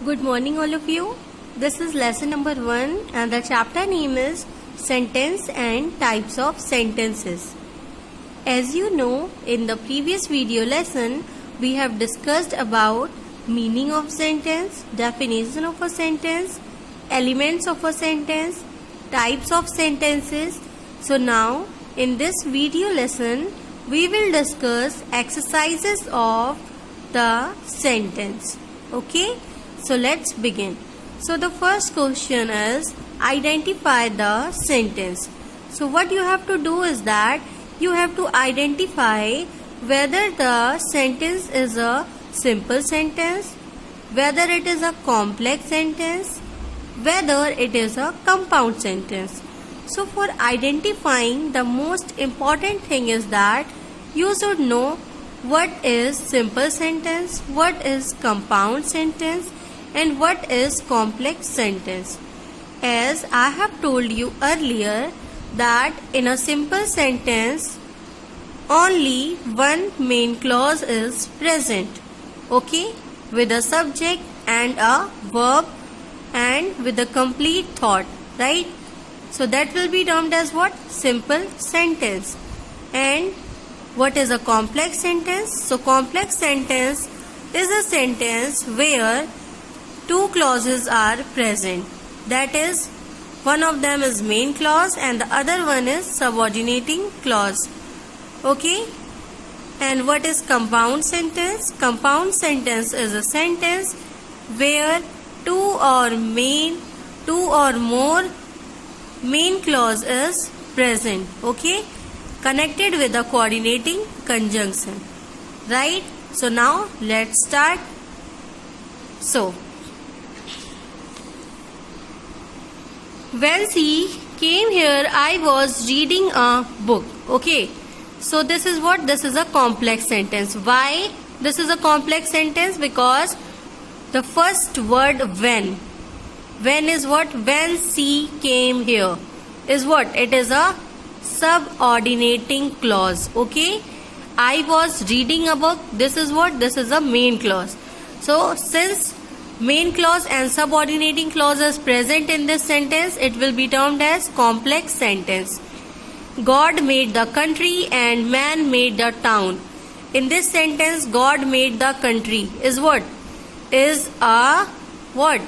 Good morning, all of you. This is lesson number 1 and the chapter name is Sentence and Types of Sentences. As you know, in the previous video lesson, we have discussed about meaning of sentence, definition of a sentence, elements of a sentence, types of sentences. So now, in this video lesson, we will discuss exercises of the sentence. Okay? So let's begin. So the first question is identify the sentence. So what you have to do is that you have to identify whether the sentence is a simple sentence, whether it is a complex sentence, whether it is a compound sentence. So for identifying, the most important thing is that you should know what is simple sentence, what is compound sentence, and what is complex sentence. As I have told you earlier that in a simple sentence only one main clause is present, okay, with a subject and a verb and with a complete thought, right? So that will be termed as what? Simple sentence. And what is a complex sentence? So complex sentence is a sentence where two clauses are present. That is, one of them is main clause and the other one is subordinating clause. Okay? And what is compound sentence? Compound sentence is a sentence where two or more main clause is present. Okay? Connected with a coordinating conjunction. Right? So now let's start. So when she came here, I was reading a book. Okay. So this is what? This is a complex sentence. Why this is a complex sentence? Because the first word when. When is what? When she came here is what? It is a subordinating clause. Okay. I was reading a book. This is what? This is a main clause. So since main clause and subordinating clause is present in this sentence, it will be termed as complex sentence. God made the country and man made the town. In this sentence, God made the country is what? Is a what?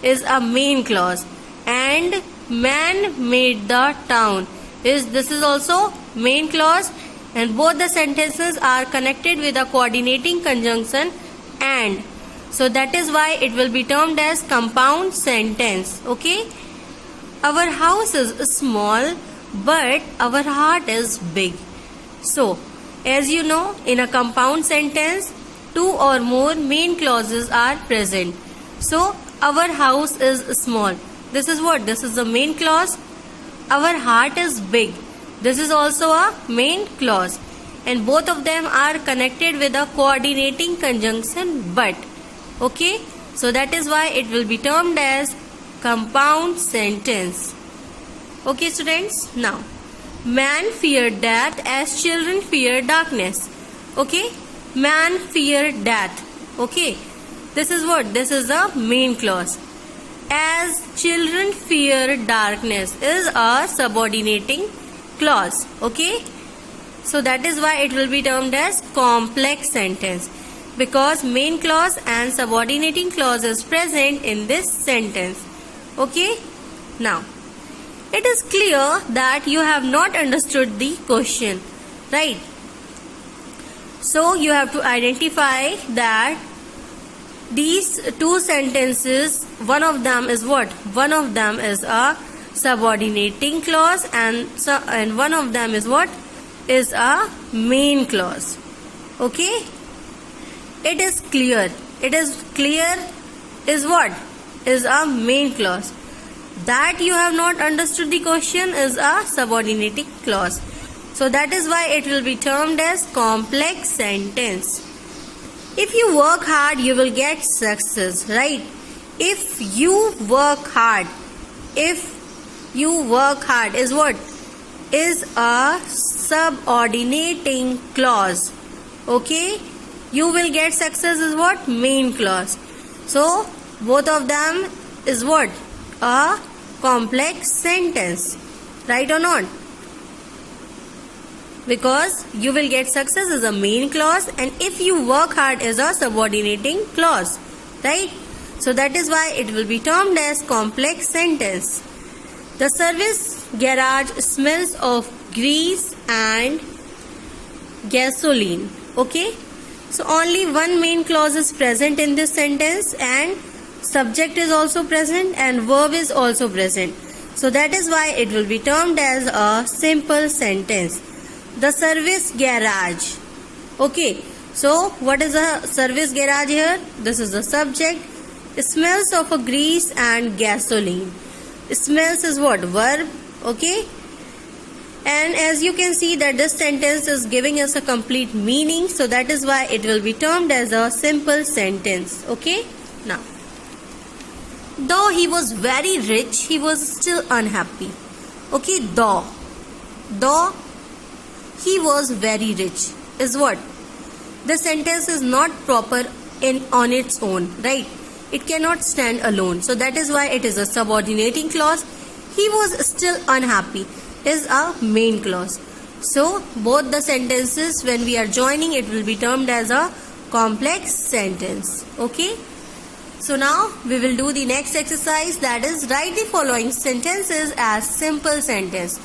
Is a main clause. And man made the town. This is also main clause, and both the sentences are connected with a coordinating conjunction and. So that is why it will be termed as compound sentence. Okay? Our house is small but our heart is big. So as you know, in a compound sentence, two or more main clauses are present. So our house is small. This is what? This is the main clause. Our heart is big. This is also a main clause. And both of them are connected with a coordinating conjunction but. Okay, so that is why it will be termed as compound sentence. Okay, students, now man feared death as children fear darkness. Okay, man feared death. Okay, this is what? This is the main clause. As children fear darkness is a subordinating clause. Okay, so that is why it will be termed as complex sentence, because main clause and subordinating clause is present in this sentence. Okay? Now, it is clear that you have not understood the question, right? So, you have to identify that these two sentences, one of them is what? One of them is a subordinating clause and one of them is what? Is a main clause. Okay? It is clear. It is clear is what? Is a main clause. That you have not understood the question is a subordinating clause. So that is why it will be termed as complex sentence. If you work hard, you will get success, right? If you work hard. If you work hard is what? Is a subordinating clause. Okay? You will get success is what? Main clause. So both of them is what? A complex sentence. Right or not? Because you will get success as a main clause, and if you work hard as a subordinating clause. Right? So that is why it will be termed as complex sentence. The service garage smells of grease and gasoline. Okay? So only one main clause is present in this sentence, and subject is also present and verb is also present. So that is why it will be termed as a simple sentence. The service garage. Okay. So what is a service garage here? This is the subject. It smells of a grease and gasoline. Smells is what? Verb. Okay. And as you can see that this sentence is giving us a complete meaning. So that is why it will be termed as a simple sentence. Okay. Now, though he was very rich, he was still unhappy. Okay. Though he was very rich is what? The sentence is not proper on its own. Right. It cannot stand alone. So that is why it is a subordinating clause. He was still unhappy is a main clause. So both the sentences, when we are joining, it will be termed as a complex sentence. Okay. So now we will do the next exercise, that is write the following sentences as simple sentence.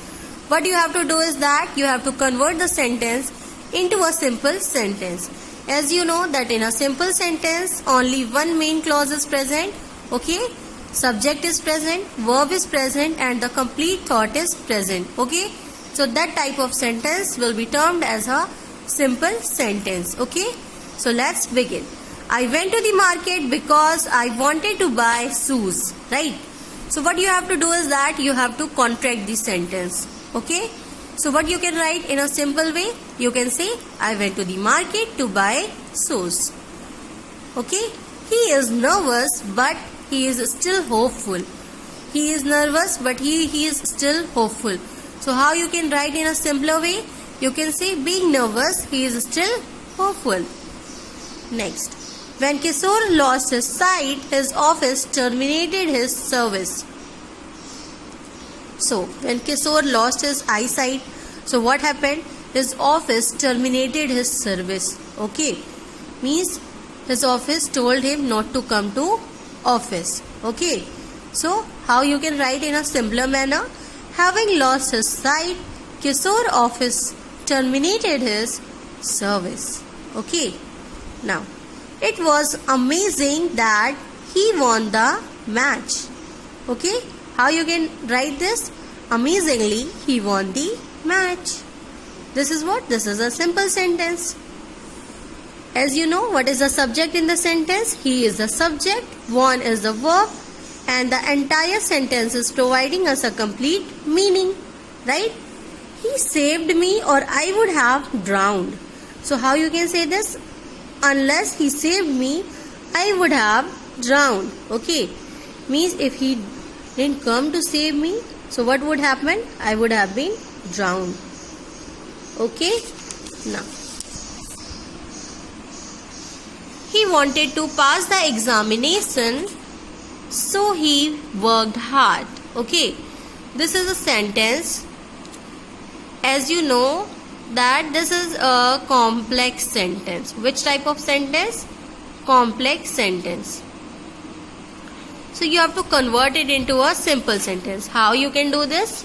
What you have to do is that you have to convert the sentence into a simple sentence. As you know that in a simple sentence only one main clause is present. Okay. Subject is present, verb is present, and the complete thought is present. Okay. So that type of sentence will be termed as a simple sentence. Okay. So let's begin. I went to the market because I wanted to buy shoes. Right. So what you have to do is that you have to contract the sentence. Okay. So what you can write in a simple way, you can say I went to the market to buy shoes. Okay. He is nervous but he is still hopeful. He is nervous but he is still hopeful. So how you can write in a simpler way? You can say being nervous, he is still hopeful. Next. When Kishore lost his sight, his office terminated his service. So when Kishore lost his eyesight, so what happened? His office terminated his service. Okay. Means his office told him not to come to office. Okay. So how you can write in a simpler manner? Having lost his sight, Kishore office terminated his service. Okay. Now, it was amazing that he won the match. Okay. How you can write this? Amazingly, he won the match. This is what? This is a simple sentence. As you know, what is the subject in the sentence? He is the subject, won is the verb, and the entire sentence is providing us a complete meaning. Right? He saved me or I would have drowned. So how you can say this? Unless he saved me, I would have drowned. Okay. Means if he didn't come to save me, so what would happen? I would have been drowned. Okay. Now, he wanted to pass the examination, so he worked hard. Okay. This is a sentence. As you know that this is a complex sentence. Which type of sentence? Complex sentence. So you have to convert it into a simple sentence. How you can do this?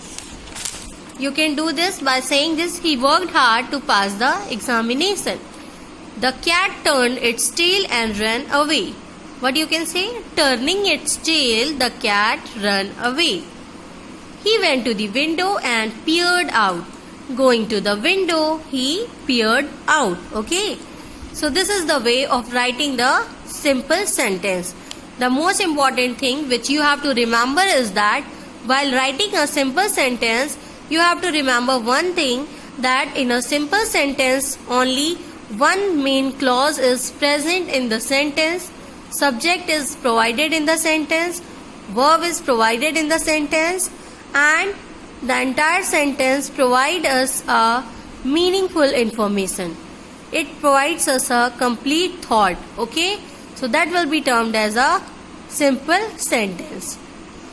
You can do this by saying this: he worked hard to pass the examination. The cat turned its tail and ran away. What you can say? Turning its tail, the cat ran away. He went to the window and peered out. Going to the window, he peered out. Okay. So this is the way of writing the simple sentence. The most important thing which you have to remember is that while writing a simple sentence, you have to remember one thing, that in a simple sentence only one main clause is present in the sentence, subject is provided in the sentence, verb is provided in the sentence, and the entire sentence provides us a meaningful information. It provides us a complete thought. Okay. So that will be termed as a simple sentence.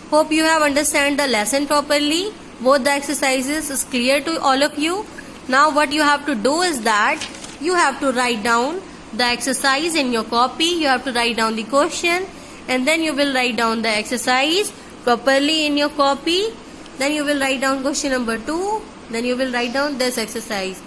Hope you have understand the lesson properly. Both the exercises is clear to all of you. Now what you have to do is that you have to write down the exercise in your copy. You have to write down the question, and then you will write down the exercise properly in your copy. Then you will write down question number 2. Then you will write down this exercise.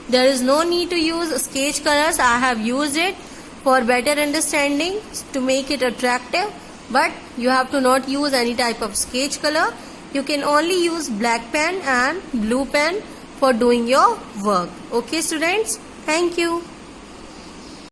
There is no need to use sketch colors. I have used it for better understanding to make it attractive. But you have to not use any type of sketch color. You can only use black pen and blue pen for doing your work. Okay students? Thank you.